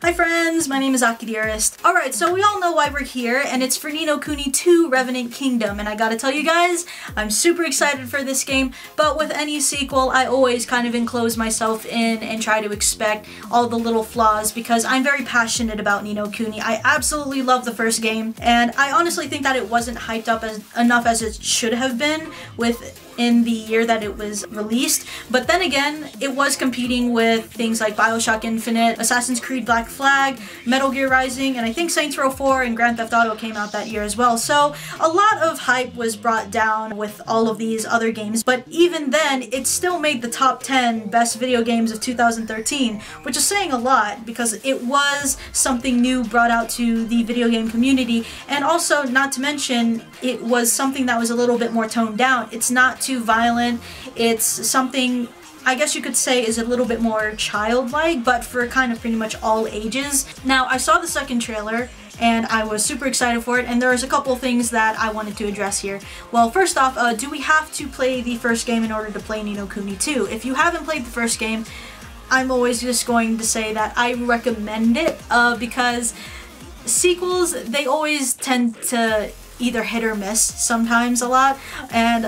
Hi friends, my name is Aki Dearest. Alright, so we all know why we're here, and it's for Ni no Kuni 2 Revenant Kingdom, and I gotta tell you guys, I'm super excited for this game, but with any sequel, I always kind of enclose myself in and try to expect all the little flaws, because I'm very passionate about Ni no Kuni. I absolutely love the first game, and I honestly think that it wasn't hyped up enough as it should have been in the year that it was released, but then again, it was competing with things like BioShock Infinite, Assassin's Creed Black Flag, Metal Gear Rising, and I think Saints Row 4 and Grand Theft Auto came out that year as well, so a lot of hype was brought down with all of these other games, but even then, it still made the top 10 best video games of 2013, which is saying a lot, because it was something new brought out to the video game community, and also, not to mention, it was something that was a little bit more toned down. It's not too violent, it's something I guess you could say is a little bit more childlike, but for kind of pretty much all ages. Now, I saw the second trailer, and I was super excited for it, and there's a couple of things that I wanted to address here. Well, first off, do we have to play the first game in order to play Ni no Kuni 2? If you haven't played the first game, I'm always just going to say that I recommend it, because sequels, they always tend to either hit or miss, sometimes a lot, and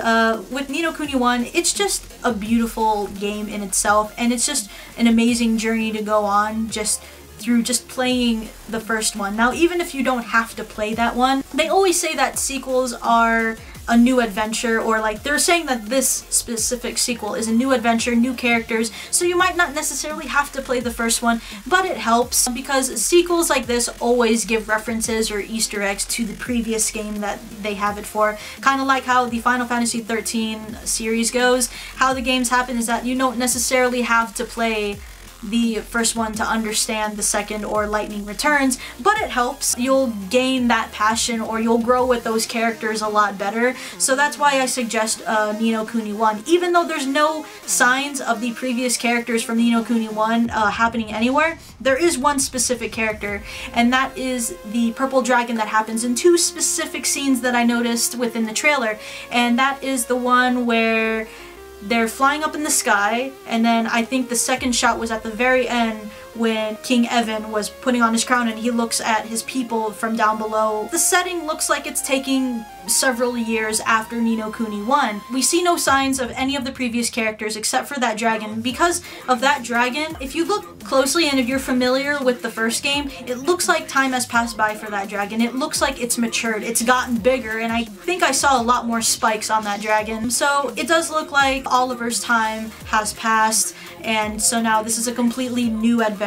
with Ni no Kuni 1, it's just a beautiful game in itself, and it's just an amazing journey to go on just through just playing the first one. Now, even if you don't have to play that one, they always say that sequels are a new adventure, or like they're saying that this specific sequel is a new adventure, new characters, so you might not necessarily have to play the first one, but it helps because sequels like this always give references or Easter eggs to the previous game that they have it for. Kind of like how the Final Fantasy 13 series goes. How the games happen is that you don't necessarily have to play the first one to understand the second or Lightning Returns, but it helps. You'll gain that passion, or you'll grow with those characters a lot better, so that's why I suggest Ni no Kuni 1. Even though there's no signs of the previous characters from Ni no Kuni 1 happening anywhere, there is one specific character, and that is the purple dragon that happens in two specific scenes that I noticed within the trailer, and that is the one where they're flying up in the sky, and then I think the second shot was at the very end when King Evan was putting on his crown and he looks at his people from down below. The setting looks like it's taking several years after Ni no Kuni 1. We see no signs of any of the previous characters except for that dragon. Because of that dragon, if you look closely and if you're familiar with the first game, it looks like time has passed by for that dragon. It looks like it's matured, it's gotten bigger, and I think I saw a lot more spikes on that dragon. So it does look like Oliver's time has passed, and so now this is a completely new adventure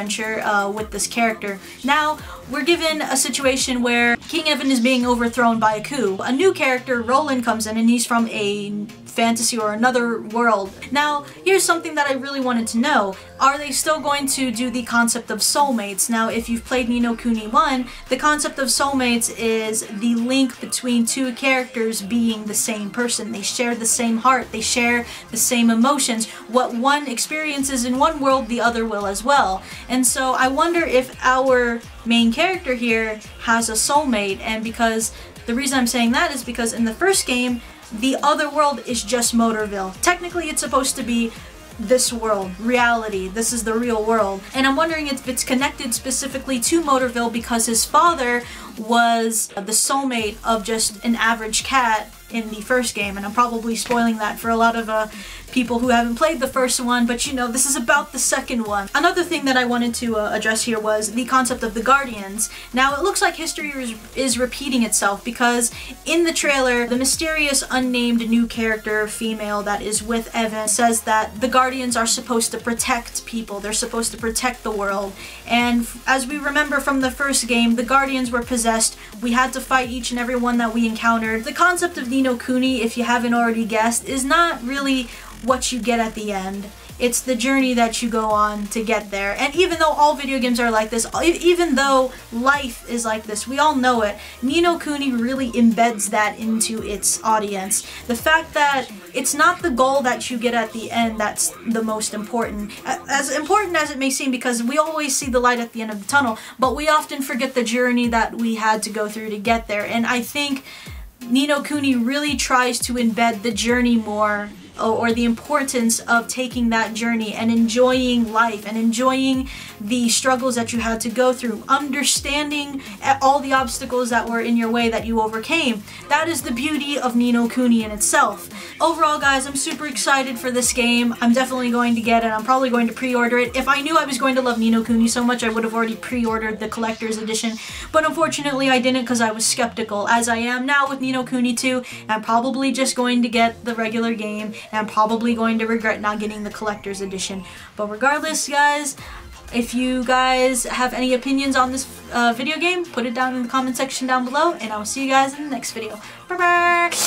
with this character. Now, we're given a situation where King Evan is being overthrown by a coup. A new character, Roland, comes in, and he's from a fantasy or another world. Now, here's something that I really wanted to know. Are they still going to do the concept of soulmates? Now, if you've played Ni no Kuni 1, the concept of soulmates is the link between two characters being the same person. They share the same heart, they share the same emotions. What one experiences in one world, the other will as well. And so I wonder if our main character here has a soulmate, and because the reason I'm saying that is because in the first game, the other world is just Motorville. Technically, it's supposed to be this world, reality. This is the real world. And I'm wondering if it's connected specifically to Motorville because his father was the soulmate of just an average cat in the first game, and I'm probably spoiling that for a lot of people who haven't played the first one, but you know, this is about the second one. Another thing that I wanted to address here was the concept of the Guardians. Now, it looks like history is repeating itself, because in the trailer, the mysterious unnamed new character, female, that is with Evan says that the Guardians are supposed to protect people, they're supposed to protect the world, and as we remember from the first game, the Guardians were possessed. We had to fight each and every one that we encountered. The concept of Ni no Kuni, if you haven't already guessed, is not really what you get at the end. It's the journey that you go on to get there. And even though all video games are like this, even though life is like this, we all know it, Ni no Kuni really embeds that into its audience. The fact that it's not the goal that you get at the end that's the most important. As important as it may seem, because we always see the light at the end of the tunnel, but we often forget the journey that we had to go through to get there. And I think Ni no Kuni really tries to embed the journey more or the importance of taking that journey and enjoying life and enjoying the struggles that you had to go through, understanding all the obstacles that were in your way that you overcame. That is the beauty of Ni no Kuni in itself. Overall, guys, I'm super excited for this game. I'm definitely going to get it. I'm probably going to pre-order it. If I knew I was going to love Ni no Kuni so much, I would have already pre-ordered the collector's edition, but unfortunately I didn't because I was skeptical, as I am now with Ni no Kuni 2. I'm probably just going to get the regular game, and I'm probably going to regret not getting the collector's edition. But regardless, guys, if you guys have any opinions on this video game, put it down in the comment section down below, and I will see you guys in the next video. Bye bye!